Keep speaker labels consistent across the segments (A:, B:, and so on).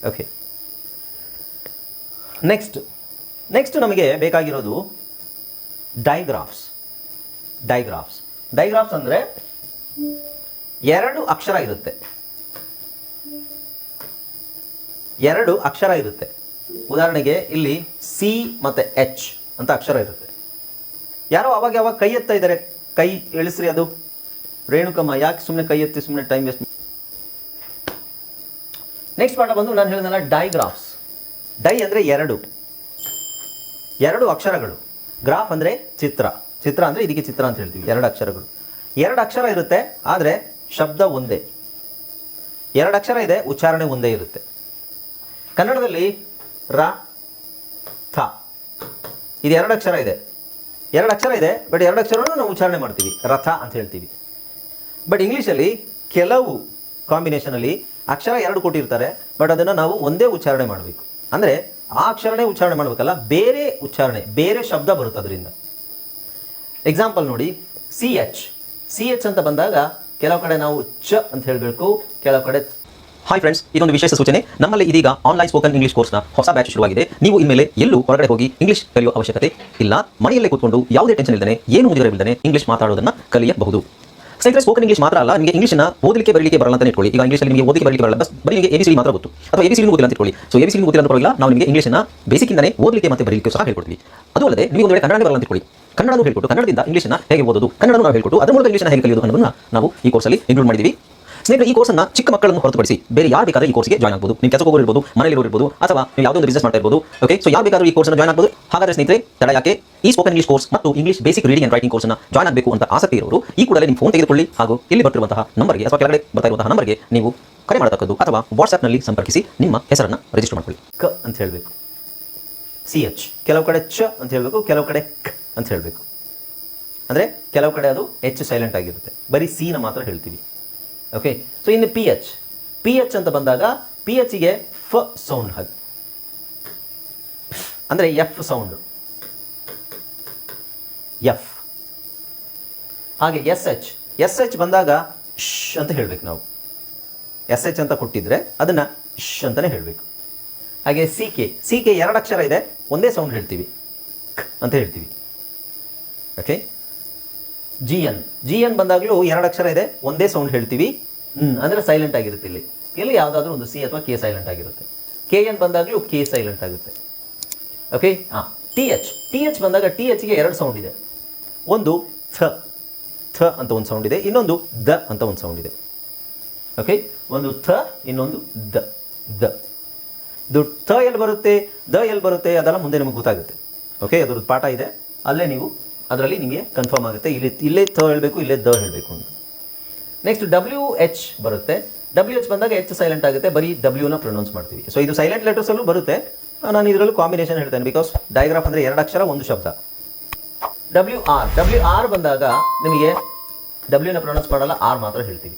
A: Okay, next ನಮಗೆ ಬೇಕಾಗಿರೋದು ಡೈಗ್ರಾಫ್ಸ್. ಡೈಗ್ರಾಫ್ಸ್ ಅಂದರೆ 2 ಅಕ್ಷರ ಇರುತ್ತೆ. 2 ಅಕ್ಷರ ಇರುತ್ತೆ. ಉದಾಹರಣೆಗೆ ಇಲ್ಲಿ ಸಿ ಮತ್ತು ಎಚ್ ಅಂತ ಅಕ್ಷರ ಇರುತ್ತೆ. ಯಾರೋ ಅವಾಗ ಕೈ ಎತ್ತಾ ಇದ್ದಾರೆ, ಕೈ ಇಳಿಸ್ರಿ. ಅದು ರೇಣುಕಮ್ಮ, ಯಾಕೆ ಸುಮ್ಮನೆ ಕೈ ಎತ್ತಿ ಸುಮ್ಮನೆ ಟೈಮ್ ವೇಸ್ಟ್. ನೆಕ್ಸ್ಟ್ ಪಾಠ ಬಂದು ನಾನು ಹೇಳಿದ್ನಲ್ಲ ಡೈಗ್ರಾಫ್ಸ್. ಡೈ ಅಂದರೆ 2 ಅಕ್ಷರಗಳು. ಗ್ರಾಫ್ ಅಂದರೆ ಚಿತ್ರ ಅಂದರೆ ಇದಕ್ಕೆ ಚಿತ್ರ ಅಂತ ಹೇಳ್ತೀವಿ. 2 ಅಕ್ಷರಗಳು. 2 ಅಕ್ಷರ ಇರುತ್ತೆ, ಆದರೆ ಶಬ್ದ ಒಂದೇ. 2 ಅಕ್ಷರ ಇದೆ, ಉಚ್ಚಾರಣೆ ಒಂದೇ ಇರುತ್ತೆ. ಕನ್ನಡದಲ್ಲಿ ರ ಥ ಇದು 2 ಅಕ್ಷರ ಇದೆ. 2 ಅಕ್ಷರ ಇದೆ, ಬಟ್ 2 ಅಕ್ಷರವನ್ನು ನಾವು ಉಚ್ಚಾರಣೆ ಮಾಡ್ತೀವಿ, ರಥ ಅಂತ ಹೇಳ್ತೀವಿ. ಬಟ್ ಇಂಗ್ಲೀಷಲ್ಲಿ ಕೆಲವು ಕಾಂಬಿನೇಷನಲ್ಲಿ ಅಕ್ಷರ 2 ಕೊಟ್ಟಿರ್ತಾರೆ, ಬಟ್ ಅದನ್ನು ನಾವು ಒಂದೇ ಉಚ್ಚಾರಣೆ ಮಾಡಬೇಕು. ಅಂದರೆ ಆ ಅಕ್ಷರನೇ ಉಚ್ಚಾರಣೆ ಮಾಡಬೇಕಲ್ಲ, ಬೇರೆ ಶಬ್ದ ಬರುತ್ತೆ ಅದರಿಂದ. ಎಕ್ಸಾಂಪಲ್ ನೋಡಿ, ಸಿ ಎಚ್ ಅಂತ ಬಂದಾಗ ಕೆಲವು ಕಡೆ ನಾವು ಚ ಅಂತ ಹೇಳಬೇಕು, ಕೆಲವು ಕಡೆ. ಹಾಯ್ ಫ್ರೆಂಡ್ಸ್, ಇದೊಂದು ವಿಶೇಷ ಸೂಚನೆ. ನಮ್ಮಲ್ಲಿ ಇದೀಗ ಆನ್ಲೈನ್ ಸ್ಪೋಕನ್ ಇಂಗ್ಲಿಷ್ ಕೋರ್ಸ್ನ ಹೊಸ ಬ್ಯಾಚ್ ಶುರುವಾಗಿದೆ. ನೀವು ಇನ್ಮೇಲೆ ಎಲ್ಲೂ ಹೊರಗಡೆ ಹೋಗಿ ಇಂಗ್ಲಿಷ್ ಕಲಿಯುವ ಅವಶ್ಯಕತೆ ಇಲ್ಲ. ಮನೆಯಲ್ಲೇ ಕೂತ್ಕೊಂಡು ಯಾವುದೇ ಟೆನ್ಷನ್ ಇಲ್ಲದೆ, ಏನು ಮುಗಿದಿರಬಿಲ್ಲದೆ ಇಂಗ್ಲಿಷ್ ಮಾತಾಡೋದನ್ನು ಕಲಿಯಬಹುದು. ಸ್ನೇಹಿತರೆ, ಸ್ಪೋಕನ್ ಇಂಗ್ಲಿಷ್ ಮಾತ್ರ ಅಲ್ಲ, ನಿಮಗೆ ಇಂಗ್ಲಿಷ್ನ ಓದಲಿಕ್ಕೆ ಬರಲಿಕ್ಕೆ ಬರಲ್ಲ ಅಂತ ಇಟ್ಕೊಳ್ಳಿ. ಈಗ ಇಂಗ್ಲಿಷಲ್ಲಿ ನಿಮಗೆ ಓದಲಿಕ್ಕೆ ಬರಲಿಕ್ಕೆ ಬರಲ್ಲ, ಬರೀ ನಿಮಗೆ ABCD ಮಾತ್ರ ಗೊತ್ತು, ಅಥವಾ ABCD ಓದಿಲ್ಲ ಅಂತ ಇಟ್ಕೊಳ್ಳಿ. ಸೊ ABCD ಓದಿಲ್ಲ ಅಂತ ಪರವಾಗಿಲ್ಲ, ನಾವು ನಿಮಗೆ ಇಂಗ್ಲಿಷ್ನ ಬೇಸಿಕ್ಕಿಂದನೇ ಓದಲಿಕ್ಕೆ ಮತ್ತೆ ಬರಲಿಕ್ಕೆ ಸಹ ಹೇಳ್ಕೊಡ್ತೀವಿ. ಅದು ಅಲ್ಲದೆ ನೀವು ಒಂದು ವೇಳೆ ಕನ್ನಡ ಬರಲ್ಲ ಅಂತ ಇಟ್ಕೊಳ್ಳಿ, ಕನ್ನಡನೂ ಹೇಳ್ಕೊಟ್ಟು, ಕನ್ನಡದಿಂದ ಇಂಗ್ಲಿಷ್ನ ಹೇಗೆ ಓದೋದು, ಕನ್ನಡನೂ ನಾವು ಹೇಳ್ಕೊಟ್ಟು, ಅದರ ಮೂಲಕ ಇಂಗ್ಲಿಷ್ನ ಹೇಗೆ ಕಲಿಯೋದು ಅನ್ನೋದನ್ನ ನಾವು ಈ ಕೋರ್ಸಲ್ಲಿ ಇನ್ಕ್ಲೂಡ್ ಮಾಡಿದ್ದೀವಿ. ಸ್ನೇಹಿತರೆ, ಈ ಕೋರ್ಸನ್ನು ಚಿಕ್ಕ ಮಕ್ಕಳನ್ನು ಹೊರತುಪಡಿಸಿ ಬೇರೆ ಯಾರು ಬೇಕಾದ್ರೆ ಈ ಕೋರ್ಸ್ಗೆ ಜಾಯ್ನ್ ಆಗ್ಬೋದು. ನೀವು ಕೆಲಸಕ್ಕೆ ಹೋಗಿರ್ಬೋದು, ಮನೆಯಲ್ಲಿ ಇರ್ಬೋದು, ಅಥವಾ ನೀವು ಯಾವುದೋ ಒಂದು ಬಿಸ್ನೆಸ್ ಮಾಡ್ತಾ ಇರ್ಬೋದು. ಓಕೆ, ಸೊ ಯಾರು ಬೇಕಾದ್ರೂ ಈ ಕೋರ್ಸ್ನ ಜಾಯ್ನ್ ಆಗ್ಬೋದು. ಹಾಗಾದ್ರೆ ಸ್ನೇಹಿತರೆ, ತಡ ಯಾಕೆ? ಈ ಸ್ಪೋಕನ್ ಇಂಗ್ಲಿಷ್ ಕೋರ್ಸ್ ಮತ್ತು English basic reading and writing ಕೋರ್ಸ್ನ ಜಾಯ್ನ್ ಆಗಬೇಕು ಅಂತ ಆಸಕ್ತಿ ಇರೋರು ಈ ಕೂಡಲೇ ನಿಮ್ಮ ಫೋನ್ ತೆಗೆದುಕೊಳ್ಳಿ, ಹಾಗೂ ಇಲ್ಲಿ ಬರ್ತಿರುವಂತಹ ನಂಬರ್ಗೆ ಅಥವಾ ಕೆಳಗಡೆ ಬರ್ತಾ ಇರುವಂತಹ ನಂಬರ್ಗೆ ನೀವು ಕರೆ ಮಾಡತಕ್ಕದ್ದು, ಅಥವಾ ವಾಟ್ಸ್ಆ್ಯಪ್ನಲ್ಲಿ ಸಂಪರ್ಕಿಸಿ ನಿಮ್ಮ ಹೆಸರನ್ನು ರಿಜಿಸ್ಟರ್ ಮಾಡ್ಕೊಳ್ಳಿ. ಕ ಅಂತ ಹೇಳಬೇಕು, CH. ಕೆಲವು ಕಡೆ ಚ ಅಂತ ಹೇಳಬೇಕು, ಕೆಲವು ಕಡೆ ಕ ಅಂತ ಹೇಳಬೇಕು. ಅಂದರೆ ಕೆಲವು ಕಡೆ ಅದು H ಸೈಲೆಂಟ್ ಆಗಿರುತ್ತೆ, ಬರೀ ಸಿನ ಮಾತ್ರ ಹೇಳ್ತೀವಿ. ಓಕೆ, ಸೊ ಇನ್ನು PH ಅಂತ ಬಂದಾಗ PHಗೆ ಫ ಸೌಂಡ್, ಹಾಗೆ ಅಂದರೆ F ಸೌಂಡು, ಎಫ್. ಹಾಗೆ SH ಬಂದಾಗ ಶ್ ಅಂತ ಹೇಳಬೇಕು. ನಾವು SH ಅಂತ ಕೊಟ್ಟಿದ್ರೆ ಅದನ್ನು ಶ್ ಅಂತಲೇ ಹೇಳಬೇಕು. ಹಾಗೆ CK 2 ಅಕ್ಷರ ಇದೆ, ಒಂದೇ ಸೌಂಡ್ ಹೇಳ್ತೀವಿ, ಕ್ ಅಂತ ಹೇಳ್ತೀವಿ. ಓಕೆ, GN ಬಂದಾಗಲೂ 2 ಅಕ್ಷರ ಇದೆ, ಒಂದೇ ಸೌಂಡ್ ಹೇಳ್ತೀವಿ, ಅಂದರೆ ಸೈಲೆಂಟ್ ಆಗಿರುತ್ತೆ. ಇಲ್ಲಿ ಯಾವುದಾದ್ರೂ ಒಂದು C ಅಥವಾ K ಸೈಲೆಂಟ್ ಆಗಿರುತ್ತೆ. KN ಬಂದಾಗಲೂ K ಸೈಲೆಂಟ್ ಆಗುತ್ತೆ. ಓಕೆ, TH ಬಂದಾಗ THಗೆ 2 ಸೌಂಡ್ ಇದೆ. ಒಂದು ಥ ಅಂತ ಒಂದು ಸೌಂಡ್ ಇದೆ, ಇನ್ನೊಂದು ದ ಅಂತ ಒಂದು ಸೌಂಡ್ ಇದೆ. ಓಕೆ, ಒಂದು ಥ, ಇನ್ನೊಂದು ದ. ಇದು ಥ ಎಲ್ಲಿ ಬರುತ್ತೆ, ದ ಎಲ್ಲಿ ಬರುತ್ತೆ, ಅದೆಲ್ಲ ಮುಂದೆ ನಿಮಗೆ ಗೊತ್ತಾಗುತ್ತೆ. ಓಕೆ, ಅದ್ರದ್ದು ಪಾಠ ಇದೆ, ಅಲ್ಲೇ ನೀವು ಅದರಲ್ಲಿ ನಿಮಗೆ ಕನ್ಫರ್ಮ್ ಆಗುತ್ತೆ, ಇಲ್ಲೇ ಥ ಹೇಳಬೇಕು, ಇಲ್ಲೇ ದ ಹೇಳಬೇಕು ಅಂತ. ನೆಕ್ಸ್ಟ್ WH ಬರುತ್ತೆ. WH ಬಂದಾಗ H ಸೈಲೆಂಟ್ ಆಗುತ್ತೆ, ಬರೀ Wನ ಪ್ರೊನೌನ್ಸ್ ಮಾಡ್ತೀವಿ. ಸೊ ಇದು ಸೈಲೆಂಟ್ ಲೆಟರ್ಸಲ್ಲೂ ಬರುತ್ತೆ, ನಾನು ಇದರಲ್ಲೂ ಕಾಂಬಿನೇಷನ್ ಹೇಳ್ತೇನೆ, ಬಿಕಾಸ್ ಡೈಗ್ರಾಫ್ ಅಂದರೆ 2 ಅಕ್ಷರ ಒಂದು ಶಬ್ದ. WR ಬಂದಾಗ ನಿಮಗೆ Wನ ಪ್ರೊನೌನ್ಸ್ ಮಾಡಲ್ಲ, R ಮಾತ್ರ ಹೇಳ್ತೀವಿ.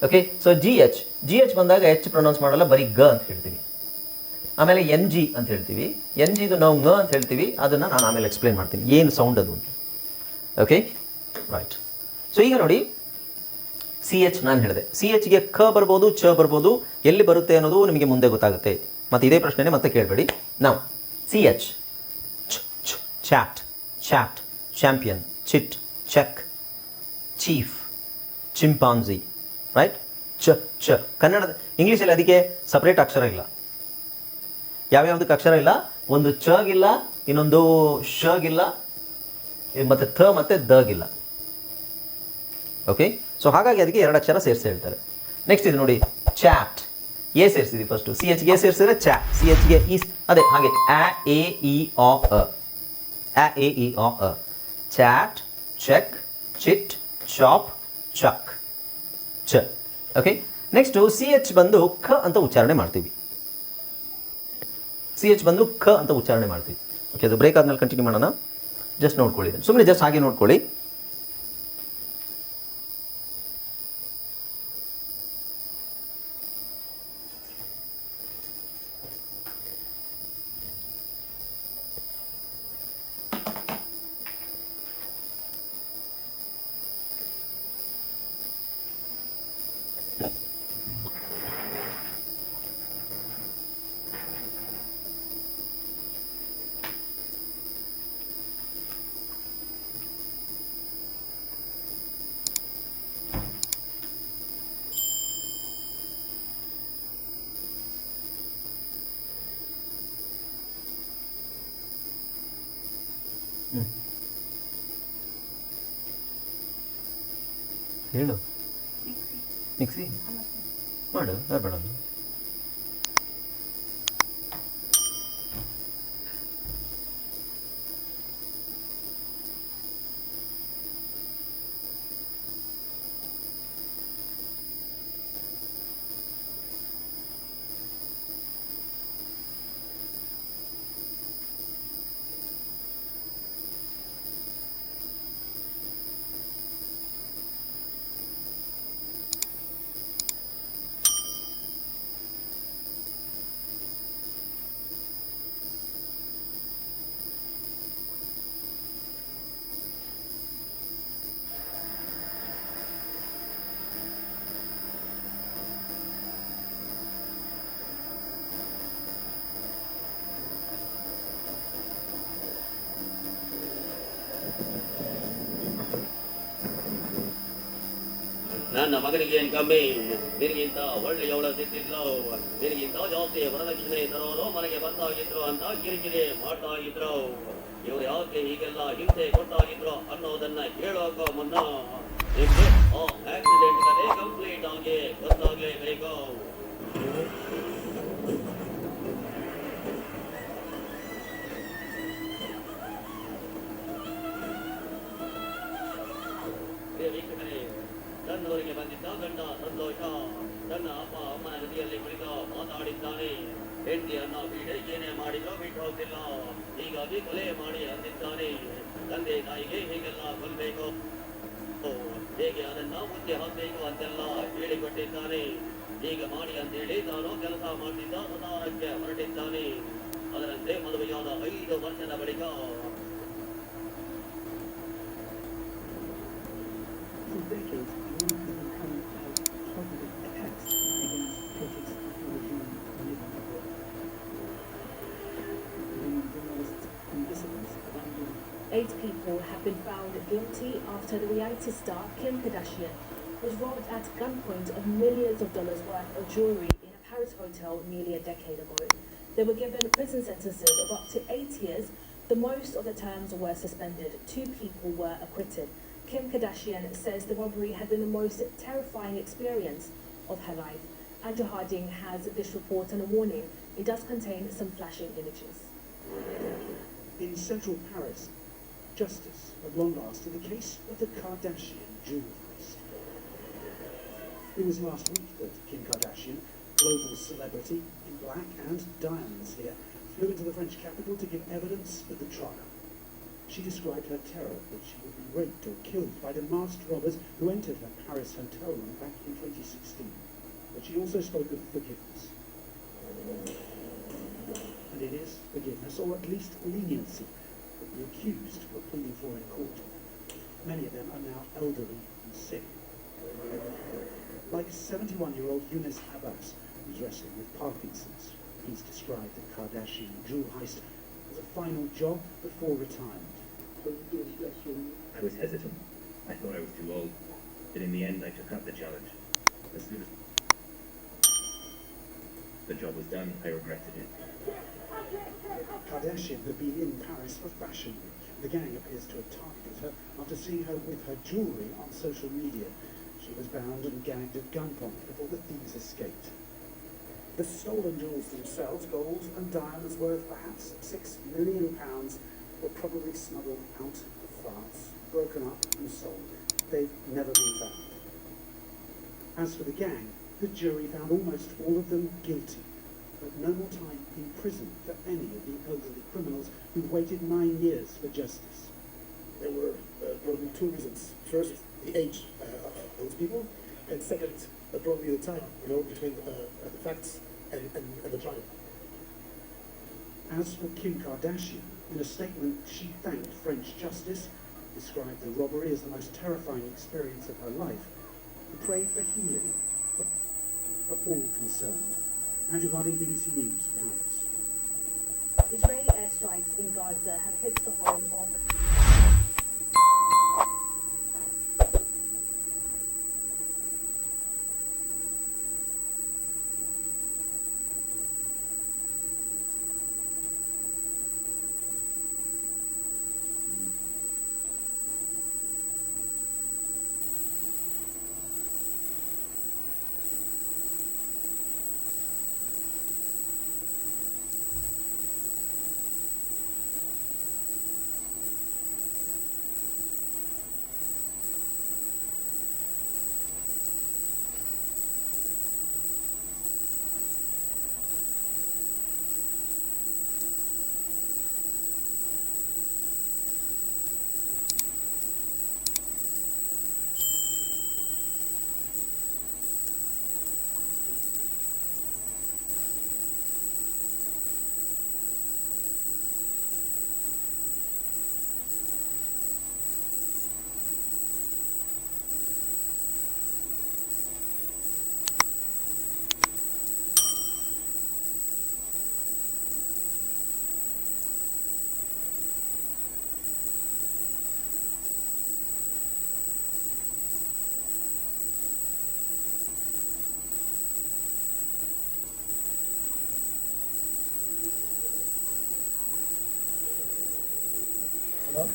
A: ಓಕೆ, ಸೊ GH ಬಂದಾಗ H ಪ್ರೊನೌನ್ಸ್ ಮಾಡಲ್ಲ, ಬರೀ ಗ ಅಂತ ಹೇಳ್ತೀವಿ. ಆಮೇಲೆ NG ಅಂತ ಹೇಳ್ತೀವಿ. NGದು ನಾವು ಗ ಅಂತ ಹೇಳ್ತೀವಿ, ಅದನ್ನು ನಾನು ಆಮೇಲೆ ಎಕ್ಸ್ಪ್ಲೇನ್ ಮಾಡ್ತೀನಿ ಏನು ಸೌಂಡ್ ಅದು ಅಂತ. Okay, right. ಸೊ ಈಗ ನೋಡಿ, CH ನಾನು ಹೇಳಿದೆ, CHಗೆ ಕ ಬರ್ಬೋದು, ಚ ಬರ್ಬೋದು, ಎಲ್ಲಿ ಬರುತ್ತೆ ಅನ್ನೋದು ನಿಮಗೆ ಮುಂದೆ ಗೊತ್ತಾಗುತ್ತೆ. ಮತ್ತು ಇದೇ ಪ್ರಶ್ನೆನೇ ಮತ್ತೆ ಕೇಳಬೇಡಿ. ನಾವು CH chat, champion, chit, check, chief, chimpanzee, right. ಚ ಕನ್ನಡದ ಇಂಗ್ಲೀಷಲ್ಲಿ ಅದಕ್ಕೆ ಸಪ್ರೇಟ್ ಅಕ್ಷರ ಇಲ್ಲ. ಯಾವ್ಯಾವುದಕ್ಕೆ ಅಕ್ಷರ ಇಲ್ಲ, ಒಂದು ಚಗಿಲ್ಲ, ಇನ್ನೊಂದು ಶಗಿಲ್ಲ, ಮತ್ತು ಥ ಮತ್ತು ದಗಿಲ್ಲ. ಓಕೆ, ಸೊ ಹಾಗಾಗಿ ಅದಕ್ಕೆ 2 ಅಕ್ಷರ ಸೇರಿಸಿ ಹೇಳ್ತಾರೆ. ನೆಕ್ಸ್ಟ್ ಇದು ನೋಡಿ, ಚಾಟ್, ಎ ಸೇರಿಸಿದ್ವಿ ಫಸ್ಟು. CHಗೆ ಸೇರಿಸಿದ್ರೆ ಚಾಟ್, CHಗೆ ಈ, ಅದೇ ಹಾಗೆ A chat, check, chit, chop, chuck, ಚ. ಓಕೆ, ನೆಕ್ಸ್ಟು CH ಬಂದು ಖ ಅಂತ ಉಚ್ಚಾರಣೆ ಮಾಡ್ತೀವಿ. CH ಬಂದು ಖ ಅಂತ ಉಚ್ಚಾರಣೆ ಮಾಡ್ತೀವಿ. ಓಕೆ, ಅದು ಬ್ರೇಕ್ ಆದ್ಮೇಲೆ ಕಂಟಿನ್ಯೂ ಮಾಡೋಣ. ಜಸ್ಟ್ ನೋಡ್ಕೊಳ್ಳಿ, ಸುಮ್ಮನೆ ಜಸ್ಟ್ ಹಾಗೆ ನೋಡ್ಕೊಳ್ಳಿ. ಹ್ಞೂ ಹೇಳು. ಮಿಕ್ಸಿ ಮಾಡು, ಯಾರು ಬೇಡದು.
B: ನನ್ನ ಮಗನಿಗೆ ಏನು ಕಮ್ಮಿ, ನಿನಗಿಂತ ಒಳ್ಳೆಯವಳ ಸಿಕ್ತಿದ್ಲು, ನಿನಗಿಂತ ಜಾಸ್ತಿ ವರದಕ್ಷಿಣೆ ತರೋರು ಮನೆಗೆ ಬರ್ತಾಗಿದ್ರು ಅಂತ ಕಿರಿಕಿರಿ ಮಾಡ್ತಾ ಇದ್ರು. ಇವ್ರು ಯಾಕೆ ಹೀಗೆಲ್ಲ ಹಿಂಸೆ ಕೊಟ್ಟಾಗಿದ್ರು ಅನ್ನೋದನ್ನ ಕೇಳೋಕ ಮುನ್ನ ನಿಮ್ಗೆ ಆ ಆಕ್ಸಿಡೆಂಟ್ ಕತೆ ಕಂಪ್ಲೀಟ್ ಆಗಿ ಗೊತ್ತಾಗ್ಲೇಬೇಕು. ವೀಕ್ಷಕರೇ, ತನ್ನೂರಿಗೆ ಬಂದಿದ್ದ ಗಂಡ ಸಂತೋಷ ತನ್ನ ಅಪ್ಪ ಅಮ್ಮನ ನದಿಯಲ್ಲಿ ಕುಳಿತು ಮಾತಾಡಿದ್ದಾನೆ. ಹೆಂಡತಿಯನ್ನ ಏನೇ ಮಾಡಿದ್ರೂ ಬಿಟ್ಟು ಹೋಗ್ತಿಲ್ಲ, ಹೀಗಾಗಿ ಕೊಲೆ ಮಾಡಿ ಅಂದಿದ್ದಾನೆ. ತಂದೆ ತಾಯಿಗೆ ಹೀಗೆಲ್ಲ ಕೊಲ್ಬೇಕು, ಹೇಗೆ ಅದನ್ನ ಮುಚ್ಚಿ ಹಾಕಬೇಕು ಅಂತೆಲ್ಲ ಹೇಳಿಕೊಟ್ಟಿದ್ದಾನೆ. ಹೀಗೆ ಮಾಡಿ ಅಂತೇಳಿ ತಾನು ಕೆಲಸ ಮಾಡ್ತಿದ್ದ ಸತಾರಕ್ಕೆ ಹೊರಟಿದ್ದಾನೆ. ಅದರಂತೆ ಮದುವೆಯಾದ 5 ವರ್ಷದ ಬಳಿಕ
C: For decades, Iran has become targeted attacks against projects before the human living abroad. Iranian journalists and dissidents abandoned.
D: 8 people have been found guilty after the reality star Kim Kardashian was robbed at gunpoint of millions of dollars worth of jewelry in a Paris hotel nearly a decade ago. They were given prison sentences of up to 8 years. The most of the terms were suspended. 2 people were acquitted. Kim Kardashian says the robbery had been the most terrifying experience of her life. Andrew Harding has this report and a warning. It does contain some flashing images.
C: In central Paris, justice at long last in the case of the Kardashian jewel heist. It was last week that Kim Kardashian, global celebrity in black and diamonds here, flew into the French capital to give evidence at the trial. She described her terror that she would be raped or killed by the masked robbers who entered her Paris hotel room back in 2016. But she also spoke of forgiveness. And it is forgiveness, or at least leniency, that the accused were pleading for in court. Many of them are now elderly and sick. Like 71-year-old Younes Abbas, who's wrestling with Parkinson's. He's described the Kardashian jewel heist as a final job before retirement.
E: I was hesitant. I thought I was too old. But in the end, I took up the challenge. As soon as the job was done, I regretted it.
C: Kardashian had been in Paris for Fashion Week. The gang appears to have targeted her after seeing her with her jewellery on social media. She was bound and gagged at gunpoint before the thieves escaped. The stolen jewels themselves, gold and diamonds worth perhaps £6 million, were probably smuggled out of France, broken up and sold. They've never been found. As for the gang, the jury found almost all of them guilty, but no more time in prison for any of the elderly criminals who waited 9 years for justice.
F: There were probably 2 reasons. First, the age of those people, and second, probably the time, between the facts and the trial.
C: As for Kim Kardashian, in a statement she thanked French justice, described the robbery as the most terrifying experience of her life, and prayed for healing for all concerned. Andrew Harding, BBC News, Paris.
D: Israeli airstrikes in Gaza have hit the home of
F: you know.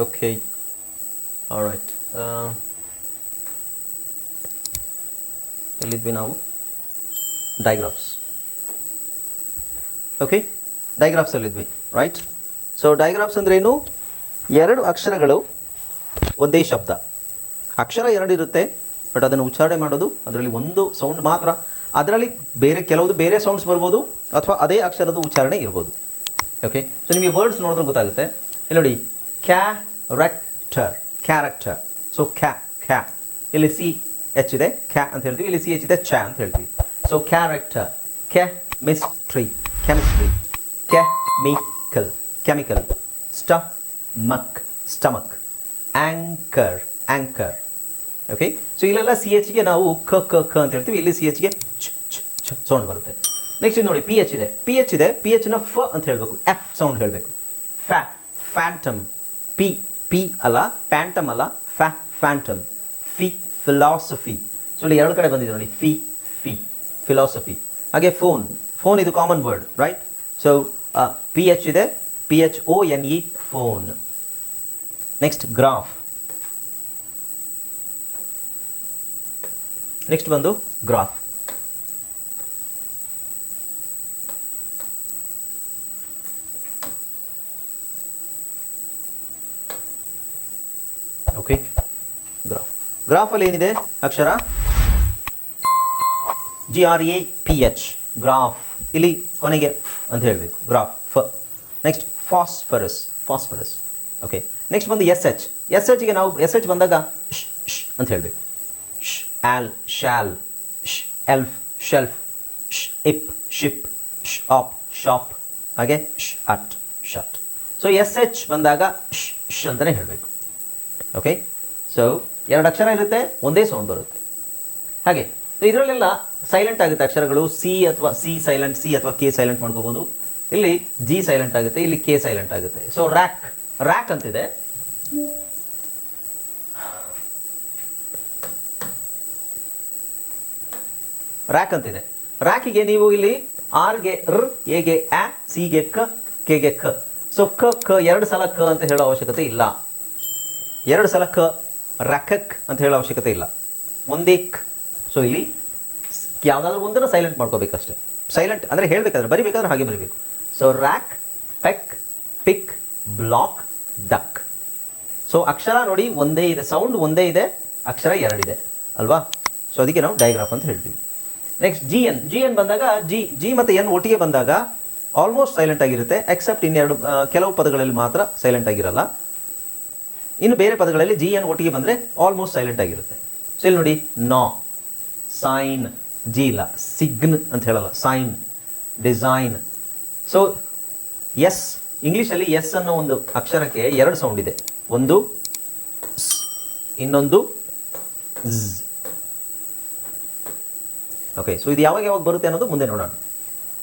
A: Okay, all right. ಎಲ್ಲಿದ್ವಿ ನಾವು? Digraphs. Okay, digraphs ಅಲ್ಲಿದ್ವಿ, right? So digraphs ಅಂದ್ರೆ ಏನು? ಎರಡು ಅಕ್ಷರಗಳು ಒಂದೇ ಶಬ್ದ. ಅಕ್ಷರ ಎರಡು ಇರುತ್ತೆ, ಬಟ್ ಅದನ್ನು ಉಚ್ಚಾರಣೆ ಮಾಡೋದು ಅದರಲ್ಲಿ ಒಂದು ಸೌಂಡ್ ಮಾತ್ರ. ಅದರಲ್ಲಿ ಕೆಲವುದು ಬೇರೆ ಸೌಂಡ್ಸ್ ಬರ್ಬೋದು, ಅಥವಾ ಅದೇ ಅಕ್ಷರದ ಉಚ್ಚಾರಣೆ ಇರ್ಬೋದು. ಓಕೆ, ಸೊ ನಿಮಗೆ ವರ್ಡ್ಸ್ ನೋಡಿದ್ರೆ ಗೊತ್ತಾಗುತ್ತೆ. ಇಲ್ಲಿ ನೋಡಿ, ಕ್ಯಾರೆಕ್ಟರ್. ಸೊ ಕ್ಯಾ ಇಲ್ಲಿ ಸಿ ಎಚ್ ಇದೆ, ಕ್ಯಾ ಅಂತ ಹೇಳ್ತೀವಿ. ಇಲ್ಲಿ ಸಿ ಎಚ್ ಇದೆ, ಚ್ಯಾ ಅಂತ ಹೇಳ್ತೀವಿ. So character. Chemistry, chemical. Stomach. Anchor. Okay, so ಇಲ್ಲೆಲ್ಲ ಸಿ ಎಚ್ಗೆ ನಾವು ಕ ಅಂತ ಹೇಳ್ತೀವಿ. ಇಲ್ಲಿ ಸಿ ಎಚ್ಗೆ ಚ ಸೌಂಡ್ ಬರುತ್ತೆ. ನೆಕ್ಸ್ಟ್ ನೋಡಿ, ಪಿ ಎಚ್ ಇದೆ. ಪಿ ಎಚ್ನ ಫ ಅಂತ ಹೇಳಬೇಕು, ಎಫ್ ಸೌಂಡ್ ಹೇಳಬೇಕು. ಫ್ಯಾಂಟಮ್. ಪಿ ಅಲ್ಲ, ಪ್ಯಾಂಟಮ್ ಅಲ್ಲ, ಫ್ಯಾಂಟಮ್. ಫಿಲಾಸಫಿ. ಸೊ ಇಲ್ಲಿ ಎರಡು ಕಡೆ ಬಂದಿದೆ ನೋಡಿ, ಫಿಲಾಸಫಿ. ಹಾಗೆ ಫೋನ್ ಇದು common word, right? So P H ಇದೆ, PHONE, phone. Next graph. Next ಬಂದು ಗ್ರಾಫ್. ಓಕೆ, ಗ್ರಾಫಲ್ಲಿ ಏನಿದೆ ಅಕ್ಷರ? GRAPH, graph. ಇಲ್ಲಿ ಕೊನೆಗೆ ಅಂತ ಹೇಳಬೇಕು, graph. Next phosphorus. Okay, next ಬಂದು SHಗೆ ನಾವು SH ಬಂದಾಗ ಶ್ ಅಂತ ಹೇಳಬೇಕು. ಶಾಲ್, ಎಲ್ಫ್, ಶೆಲ್ಫ್, ಶಿಪ್, ಶಾಪ್, ಹಾಗೆ ಶಟ್. ಸೊ SH ಬಂದಾಗ ಶ್ ಅಂತಲೇ ಹೇಳಬೇಕು. ಓಕೆ, ಸೊ ಎರಡು ಅಕ್ಷರ ಇರುತ್ತೆ, ಒಂದೇ ಸೌಂಡ್ ಬರುತ್ತೆ. ಹಾಗೆ ಇದರಲ್ಲೆಲ್ಲ ಸೈಲೆಂಟ್ ಆಗುತ್ತೆ ಅಕ್ಷರಗಳು. ಸಿ ಅಥವಾ ಸಿ ಸೈಲೆಂಟ್, ಸಿ ಅಥವಾ ಕೆ ಸೈಲೆಂಟ್ ಮಾಡ್ಕೋಬಹುದು. ಇಲ್ಲಿ ಜಿ ಸೈಲೆಂಟ್ ಆಗುತ್ತೆ, ಇಲ್ಲಿ ಕೆ ಸೈಲೆಂಟ್ ಆಗುತ್ತೆ. ಸೊ ರ್ಯಾಕ್ ಅಂತಿದೆ. ರ್ಯಾಕಿಗೆ ನೀವು ಇಲ್ಲಿ ಆರ್ಗೆ ರ್, ಎಗೆ ಆ, ಸಿಗೆ ಕ, ಕೆಗೆ ಕ. ಸೊ ಕ ಎರಡು ಸಲ ಕ ಅಂತ ಹೇಳೋ ಅವಶ್ಯಕತೆ ಇಲ್ಲ. ಎರಡು ಸಲ ಕ, ರಕಕ್ ಅಂತ ಹೇಳೋ ಅವಶ್ಯಕತೆ ಇಲ್ಲ, ಒಂದೇ ಕ್. ಸೊ ಇಲ್ಲಿ ಯಾವುದಾದ್ರೂ ಒಂದನ್ನು ಸೈಲೆಂಟ್ ಮಾಡ್ಕೋಬೇಕಷ್ಟೇ. ಸೈಲೆಂಟ್ ಅಂದರೆ ಹೇಳಬೇಕಾದ್ರೆ, ಬರಿಬೇಕಾದ್ರೆ ಹಾಗೆ ಬರಿಬೇಕು. ಸೊ ರ್ಯಾಕ್, ಪೆಕ್, ಪಿಕ್, ಬ್ಲಾಕ್, ಡಕ್. ಸೊ ಅಕ್ಷರ ನೋಡಿ ಒಂದೇ ಇದೆ, ಸೌಂಡ್ ಒಂದೇ ಇದೆ, ಅಕ್ಷರ ಎರಡಿದೆ ಅಲ್ವಾ? ಸೊ ಅದಕ್ಕೆ ನಾವು ಡೈಗ್ರಾಫ್ ಅಂತ ಹೇಳ್ತೀವಿ. ನೆಕ್ಸ್ಟ್ ಜಿ ಎನ್ ಬಂದಾಗ ಜಿ ಮತ್ತು ಎನ್ ಒಟ್ಟಿಗೆ ಬಂದಾಗ ಆಲ್ಮೋಸ್ಟ್ ಸೈಲೆಂಟ್ ಆಗಿರುತ್ತೆ, ಎಕ್ಸೆಪ್ಟ್ ಇನ್ನೆರಡು ಕೆಲವು ಪದಗಳಲ್ಲಿ ಮಾತ್ರ ಸೈಲೆಂಟ್ ಆಗಿರಲ್ಲ. ಇನ್ನು ಬೇರೆ ಪದಗಳಲ್ಲಿ ಜಿ ಎನ್ ಒಟ್ಟಿಗೆ ಬಂದರೆ ಆಲ್ಮೋಸ್ಟ್ ಸೈಲೆಂಟ್ ಆಗಿರುತ್ತೆ. ಸೊ ಇಲ್ಲಿ ನೋಡಿ, ನಾ, ಸೈನ್, ಜಿ ಇಲ್ಲ, ಸಿಗ್ನ್ ಅಂತ ಹೇಳಲ್ಲ, ಸೈನ್, ಡಿಸೈನ್. ಸೊ ಎಸ್, ಇಂಗ್ಲೀಷಲ್ಲಿ ಎಸ್ ಅನ್ನೋ ಒಂದು ಅಕ್ಷರಕ್ಕೆ ಎರಡು ಸೌಂಡ್ ಇದೆ, ಒಂದು ಸ್, ಇನ್ನೊಂದು ಝ್. ಓಕೆ, ಸೊ ಇದು ಯಾವಾಗ ಬರುತ್ತೆ ಅನ್ನೋದು ಮುಂದೆ ನೋಡೋಣ.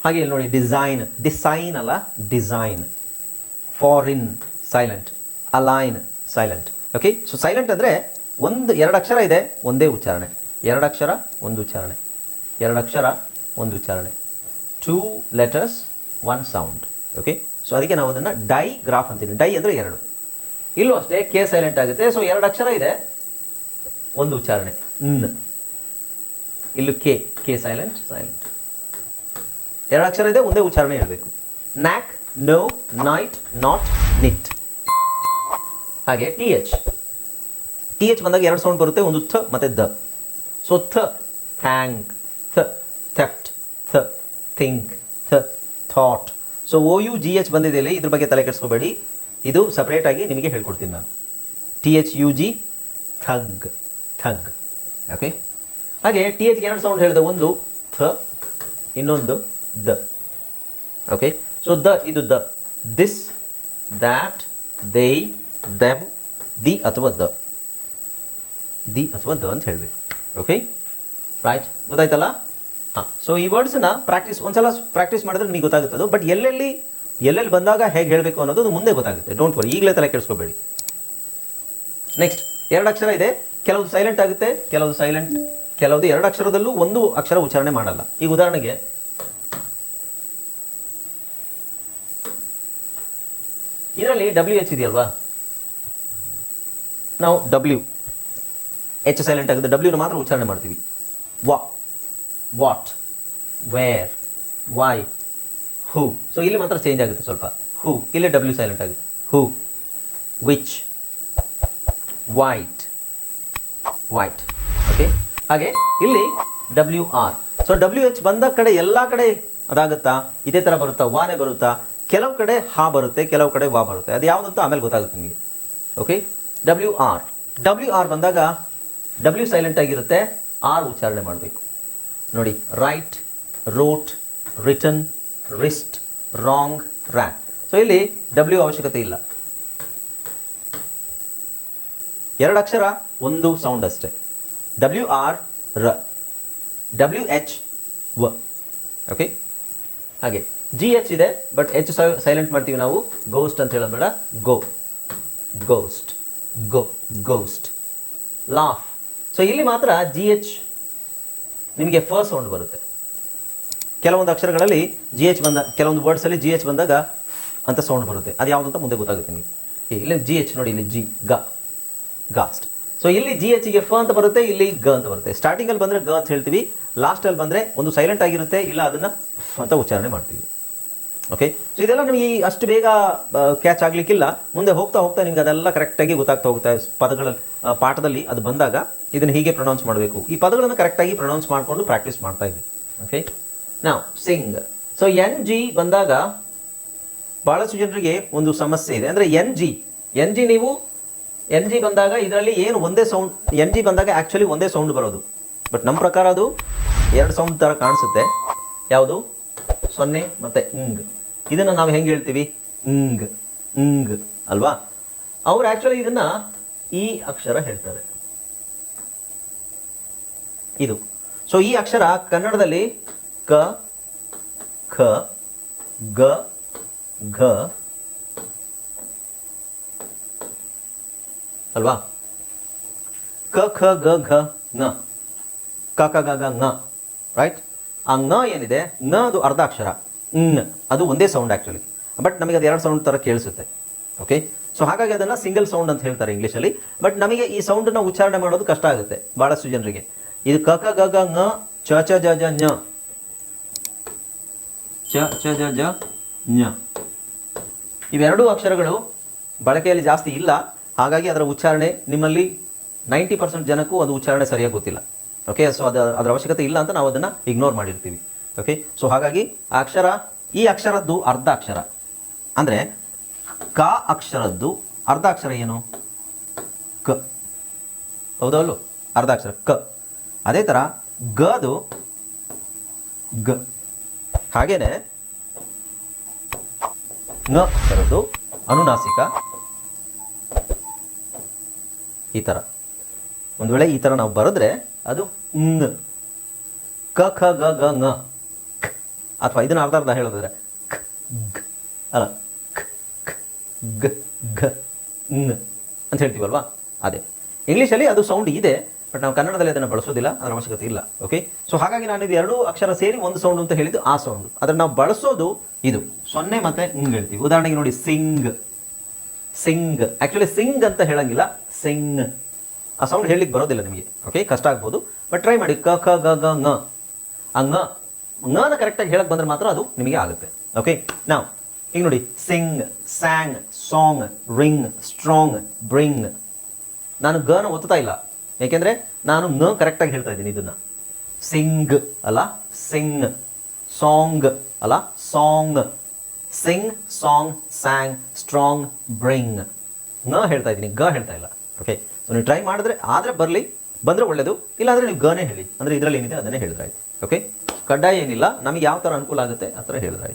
A: ಹಾಗೆ ಇಲ್ಲಿ ನೋಡಿ, ಡಿಸೈನ್ ಅಲ್ಲ, design. Foreign, silent. Align, silent. Okay, so silent ಅಂದರೆ ಎರಡು ಅಕ್ಷರ ಇದೆ, ಒಂದೇ ಉಚ್ಚಾರಣೆ. ಎರಡು ಅಕ್ಷರ ಒಂದು ಉಚ್ಚಾರಣೆ. 2 letters 1 sound. ಓಕೆ, ಸೊ ಅದಕ್ಕೆ ನಾವು ಅದನ್ನು ಡೈಗ್ರಾಫ್ ಅಂತೀವಿ. ಡೈ ಅಂದರೆ ಎರಡು. ಇಲ್ಲೂ ಅಷ್ಟೇ ಕೆ ಸೈಲೆಂಟ್ ಆಗುತ್ತೆ. ಸೊ ಎರಡು ಅಕ್ಷರ ಇದೆ, ಒಂದು ಉಚ್ಚಾರಣೆ. ಇಲ್ಲೂ ಕೆ ಸೈಲೆಂಟ್. ಎರಡು ಅಕ್ಷರ ಇದೆ, ಒಂದೇ ಉಚ್ಚಾರಣೆ ಹೇಳಬೇಕು. ನ್ಯಾಕ್, ನೋ, ನೈಟ್, ನಾಟ್, ನಿಟ್. ಹಾಗೆ ಟಿ ಎಚ್ ಬಂದಾಗ ಎರಡು ಸೌಂಡ್ ಬರುತ್ತೆ, ಒಂದು ಥ ಮತ್ತೆ the. So thank, theft, think, thought, so OUGH ಬಂದಿದೆ ಇಲ್ಲಿ, ಇದ್ರ ಬಗ್ಗೆ ತಲೆ ಕೆಡಿಸ್ಕೋಬೇಡಿ, ಇದು ಸಪ್ರೇಟ್ ಆಗಿ ನಿಮಗೆ ಹೇಳ್ಕೊಡ್ತೀನಿ ನಾನು. THUG ಥಗ್, ಥಗ್. ಓಕೆ, ಹಾಗೆ THಗೆ ಎರಡು ಸೌಂಡ್ ಹೇಳಿದೆ, ಒಂದು ಥ, ಇನ್ನೊಂದು ದ. ಓಕೆ, ಸೊ ದ ಇದು the, this, that, they, them, the ಅಥವಾ ದ, ದಿ ಅಥವಾ ದ ಅಂತ ಹೇಳಬೇಕು. ಓಕೆ, ರೈಟ್, ಗೊತ್ತಾಯ್ತಲ್ಲ? ಹಾಂ, ಸೊ ಈ ವರ್ಡ್ಸನ್ನ ಒಂದ್ಸಲ ಪ್ರಾಕ್ಟೀಸ್ ಮಾಡಿದ್ರೆ ನಿಮಗೆ ಗೊತ್ತಾಗುತ್ತದು. ಬಟ್ ಎಲ್ಲೆಲ್ಲಿ ಬಂದಾಗ ಹೇಗೆ ಹೇಳಬೇಕು ಅನ್ನೋದು ಮುಂದೆ ಗೊತ್ತಾಗುತ್ತೆ. ಡೋಂಟ್ ವರಿ, ಈಗಲೇ ತಲೆ ಕೆಡಿಸ್ಕೋಬೇಡಿ. ನೆಕ್ಸ್ಟ್, ಎರಡು ಅಕ್ಷರ ಇದೆ, ಕೆಲವುದು ಸೈಲೆಂಟ್ ಆಗುತ್ತೆ, ಕೆಲವುದು ಎರಡು ಅಕ್ಷರದಲ್ಲೂ ಒಂದು ಅಕ್ಷರ ಉಚ್ಚಾರಣೆ ಮಾಡಲ್ಲ. ಈಗ ಉದಾಹರಣೆಗೆ ಇದರಲ್ಲಿ WH ಇದೆಯಲ್ವಾ, ನಾವು H ಸೈಲೆಂಟ್ ಆಗುತ್ತೆ, W ಮಾತ್ರ ಉಚ್ಚಾರಣೆ ಮಾಡ್ತೀವಿ. What, where, why, who. So ಇಲ್ಲಿ ಮಾತ್ರ ಚೇಂಜ್ ಆಗುತ್ತೆ ಸ್ವಲ್ಪ. ಹೂ, ಇಲ್ಲಿ W ಸೈಲೆಂಟ್ ಆಗುತ್ತೆ. ಹೂ, ವಿಚ್, ವೈಟ್. ಓಕೆ, ಹಾಗೆ ಇಲ್ಲಿ WR. ಸೊ WH ಬಂದ ಕಡೆ ಎಲ್ಲ ಕಡೆ ಅದಾಗುತ್ತಾ, ಇದೇ ಥರ ಬರುತ್ತಾ, ವಾನೆ ಬರುತ್ತಾ, ಕೆಲವು ಕಡೆ ಹಾ ಬರುತ್ತೆ, ಕೆಲವು ಕಡೆ ವಾ ಬರುತ್ತೆ. ಅದು ಯಾವುದಂತ ಆಮೇಲೆ ಗೊತ್ತಾಗುತ್ತೆ ನಿಮಗೆ. ಓಕೆ, WR ಬಂದಾಗ W ಸೈಲೆಂಟ್ ಆಗಿರುತ್ತೆ, R ಉಚ್ಚಾರಣೆ ಮಾಡಬೇಕು. ನೋಡಿ, write, wrote, written, wrist, wrong, wrack. So ಇಲ್ಲಿ W ಅವಶ್ಯಕತೆ ಇಲ್ಲ. ಎರಡು ಅಕ್ಷರ, ಒಂದು ಸೌಂಡ್ ಅಷ್ಟೇ. WR ರ, WH ವ. ಓಕೆ, ಹಾಗೆ GH ಇದೆ, ಬಟ್ H ಸೈಲೆಂಟ್ ಮಾಡ್ತೀವಿ ನಾವು. ಗೋಸ್ಟ್ ಅಂತ ಹೇಳೋದು ಬೇಡ, ಗೋಸ್ಟ್, ಗೋಸ್ಟ್. ಲಾಫ್. ಸೊ ಇಲ್ಲಿ ಮಾತ್ರ GH ನಿಮಗೆ ಫಸ್ಟ್ ಸೌಂಡ್ ಬರುತ್ತೆ. ಕೆಲವೊಂದು ಅಕ್ಷರಗಳಲ್ಲಿ ಕೆಲವೊಂದು ವರ್ಡ್ಸಲ್ಲಿ GH ಬಂದಾಗ ಅಂತ ಸೌಂಡ್ ಬರುತ್ತೆ. ಅದು ಯಾವುದು ಅಂತ ಮುಂದೆ ಗೊತ್ತಾಗುತ್ತೆ ನಿಮಗೆ. ಇಲ್ಲಿ GH ನೋಡಿ, ಇಲ್ಲಿ ಗಾಸ್ಟ್. ಸೊ ಇಲ್ಲಿ GHಗೆ ಫ ಅಂತ ಬರುತ್ತೆ, ಇಲ್ಲಿ ಗ ಅಂತ ಬರುತ್ತೆ. ಸ್ಟಾರ್ಟಿಂಗಲ್ಲಿ ಬಂದರೆ ಗ ಅಂತ ಹೇಳ್ತೀವಿ, ಲಾಸ್ಟಲ್ಲಿ ಬಂದರೆ ಒಂದು ಸೈಲೆಂಟ್ ಆಗಿರುತ್ತೆ, ಇಲ್ಲ ಅದನ್ನು ಅಂತ ಉಚ್ಚಾರಣೆ ಮಾಡ್ತೀವಿ. ಓಕೆ, ಸೊ ಇದೆಲ್ಲ ನಿಮಗೆ ಅಷ್ಟು ಬೇಗ ಕ್ಯಾಚ್ ಆಗಲಿಕ್ಕಿಲ್ಲ. ಮುಂದೆ ಹೋಗ್ತಾ ನಿಮ್ಗೆ ಅದೆಲ್ಲ ಕರೆಕ್ಟಾಗಿ ಗೊತ್ತಾಗ್ತಾ ಹೋಗುತ್ತೆ. ಪದಗಳ ಪಾಠದಲ್ಲಿ ಅದು ಬಂದಾಗ ಇದನ್ನು ಹೀಗೆ ಪ್ರೊನೌನ್ಸ್ ಮಾಡಬೇಕು. ಈ ಪದಗಳನ್ನು ಕರೆಕ್ಟಾಗಿ ಪ್ರೊನೌನ್ಸ್ ಮಾಡಿಕೊಂಡು ಪ್ರಾಕ್ಟೀಸ್ ಮಾಡ್ತಾ ಇದ್ವಿ. ಓಕೆ, ನಾವು ಸಿಂಗ್. ಸೊ NG ಬಂದಾಗ ಭಾಳಷ್ಟು ಜನರಿಗೆ ಒಂದು ಸಮಸ್ಯೆ ಇದೆ. ಅಂದರೆ NG ಬಂದಾಗ ಇದರಲ್ಲಿ ಏನು ಒಂದೇ ಸೌಂಡ್, NG ಬಂದಾಗ ಆ್ಯಕ್ಚುಲಿ ಒಂದೇ ಸೌಂಡ್ ಬರೋದು. ಬಟ್ ನಮ್ಮ ಪ್ರಕಾರ ಅದು ಎರಡು ಸೌಂಡ್ ಥರ ಕಾಣಿಸುತ್ತೆ. ಯಾವುದು? ಸೊನ್ನೆ ಮತ್ತು ಇಂಗ್. ಇದನ್ನು ನಾವು ಹೆಂಗೆ ಹೇಳ್ತೀವಿ? ಇಂಗ್ ಅಲ್ವಾ? ಅವ್ರು ಆ್ಯಕ್ಚುಲಿ ಇದನ್ನು ಈ ಅಕ್ಷರ ಹೇಳ್ತಾರೆ, ಇದು. ಸೊ ಈ ಅಕ್ಷರ ಕನ್ನಡದಲ್ಲಿ ಕ, ಖ, ಗ, ಘ ಅಲ್ವಾ? ಕ, ಖ, ಗ, ಘ, ङ, ಕ, ಕ, ಗ, ಗ, ङ. ರೈಟ್? ಆ ङ ಏನಿದೆ, ङ ಅದು ಅರ್ಧ ಅಕ್ಷರ, ಅದು ಒಂದೇ ಸೌಂಡ್ ಆ್ಯಕ್ಚುಲಿ. ಬಟ್ ನಮಗೆ ಅದು ಎರಡು ಸೌಂಡ್ ಥರ ಕೇಳಿಸುತ್ತೆ. ಓಕೆ, ಸೊ ಹಾಗಾಗಿ ಅದನ್ನು ಸಿಂಗಲ್ ಸೌಂಡ್ ಅಂತ ಹೇಳ್ತಾರೆ ಇಂಗ್ಲೀಷಲ್ಲಿ. ಬಟ್ ನಮಗೆ ಈ ಸೌಂಡನ್ನು ಉಚ್ಚಾರಣೆ ಮಾಡೋದು ಕಷ್ಟ ಆಗುತ್ತೆ ಭಾಳಷ್ಟು ಜನರಿಗೆ. ಇದು ಕ, ಕ, ಗ, ಗ, ङ, ಚ, ಚ, ಜ, ಜ, ಞ, ಚ, ಚ, ಜ, ಜ, ಞ. ಇವೆರಡೂ ಅಕ್ಷರಗಳು ಬಳಕೆಯಲ್ಲಿ ಜಾಸ್ತಿ ಇಲ್ಲ. ಹಾಗಾಗಿ ಅದರ ಉಚ್ಚಾರಣೆ ನಿಮ್ಮಲ್ಲಿ 90% ಜನಕ್ಕೂ ಅದು ಉಚ್ಚಾರಣೆ ಸರಿಯಾಗಿ ಗೊತ್ತಿಲ್ಲ. ಓಕೆ, ಸೊ ಅದರ ಅವಶ್ಯಕತೆ ಇಲ್ಲ ಅಂತ ನಾವು ಅದನ್ನು ಇಗ್ನೋರ್ ಮಾಡಿರ್ತೀವಿ. ಓಕೆ, ಸೊ ಹಾಗಾಗಿ ಆ ಅಕ್ಷರ, ಈ ಅಕ್ಷರದ್ದು ಅರ್ಧ ಅಕ್ಷರ ಅಂದರೆ ಕ ಅಕ್ಷರದ್ದು ಅರ್ಧ ಅಕ್ಷರ ಏನು? ಕ. ಹೌದಲ್ಲೂ? ಅರ್ಧ ಅಕ್ಷರ ಕ. ಅದೇ ಥರ ಗದು ಗ. ಹಾಗೇನೆ ङ ಅಕ್ಷರದ್ದು ಅನುನಾಸಿಕ ಈ ಥರ. ಒಂದು ವೇಳೆ ಈ ಥರ ನಾವು ಬರೆದ್ರೆ ಅದು ಂಗ್. ಕ, ಖ, ಗ, ಗ, ङ. ಅಥವಾ ಇದನ್ನು ಅರ್ಧ ಹೇಳೋದಾದ್ರೆ ಕ, ಗ್ ಅಲ್ಲ, ಕ, ಕ, ಗ, ಘ, ಂಗ್ ಅಂತ ಹೇಳ್ತೀವಲ್ವಾ? ಅದೇ ಇಂಗ್ಲೀಷಲ್ಲಿ ಅದು ಸೌಂಡ್ ಇದೆ, ಬಟ್ ನಾವು ಕನ್ನಡದಲ್ಲಿ ಅದನ್ನು ಬಳಸೋದಿಲ್ಲ, ಅದರ ಅವಶ್ಯಕತೆ ಇಲ್ಲ. ಓಕೆ, ಸೊ ಹಾಗಾಗಿ ನಾನು ಇದು ಎರಡು ಅಕ್ಷರ ಸೇರಿ ಒಂದು ಸೌಂಡ್ ಅಂತ ಹೇಳಿದ್ದು ಆ ಸೌಂಡ್. ಅದನ್ನು ನಾವು ಬಳಸೋದು ಇದು ಸೊನ್ನೆ ಮತ್ತು ಂಗ್ ಹೇಳ್ತೀವಿ. ಉದಾಹರಣೆಗೆ ನೋಡಿ, ಸಿಂಗ್. ಆ್ಯಕ್ಚುಲಿ ಸಿಂಗ್ ಅಂತ ಹೇಳಂಗಿಲ್ಲ, ಸಿಂಗ್. ಆ ಸೌಂಡ್ ಹೇಳಲಿಕ್ಕೆ ಬರೋದಿಲ್ಲ ನಿಮಗೆ. ಓಕೆ, ಕಷ್ಟ ಆಗ್ಬೋದು, ಬಟ್ ಟ್ರೈ ಮಾಡಿ. ಕ, ಖ, ಗ, ಗ, ङ. ಆ ಂನ ಕರೆಕ್ಟಾಗಿ ಹೇಳಕ್ಕೆ ಬಂದರೆ ಮಾತ್ರ ಅದು ನಿಮಗೆ ಆಗುತ್ತೆ. ಓಕೆ, ನಾವು ಈಗ ನೋಡಿ, sing, sang, song, ring, strong, bring. ನಾನು ಗನ ಒತ್ತುತ್ತಾ ಇಲ್ಲ, ಯಾಕೆಂದರೆ ನಾನು ಂಗ್ ಕರೆಕ್ಟಾಗಿ ಹೇಳ್ತಾ ಇದ್ದೀನಿ. ಇದನ್ನು ಸಿಂಗ್ ಅಲ್ಲ, ಸಿಂಗ್. ಸಾಂಗ್ ಅಲ್ಲ, song. Sing, song, sang, strong, bring. ನ ಹೇಳ್ತಾ ಇದ್ದೀನಿ, ಗ ಹೇಳ್ತಾ ಇಲ್ಲ. ಓಕೆ, ಸೊ ನೀವು ಟ್ರೈ ಮಾಡಿದ್ರೆ ಆದರೆ ಬರಲಿ, ಬಂದರೆ ಒಳ್ಳೆಯದು, ಇಲ್ಲಾಂದರೆ ನೀವು ಗನೇ ಹೇಳಿ. ಅಂದರೆ ಇದರಲ್ಲಿ ಏನಿದೆ ಅದನ್ನೇ ಹೇಳಿದ್ರಾಯ್ತು. ಓಕೆ, ಕಡ್ಡಾಯ ಏನಿಲ್ಲ, ನಮಗೆ ಯಾವ ಥರ ಅನುಕೂಲ ಆಗುತ್ತೆ ಆ ಥರ ಹೇಳಿದ್ರಾಯ್ತು.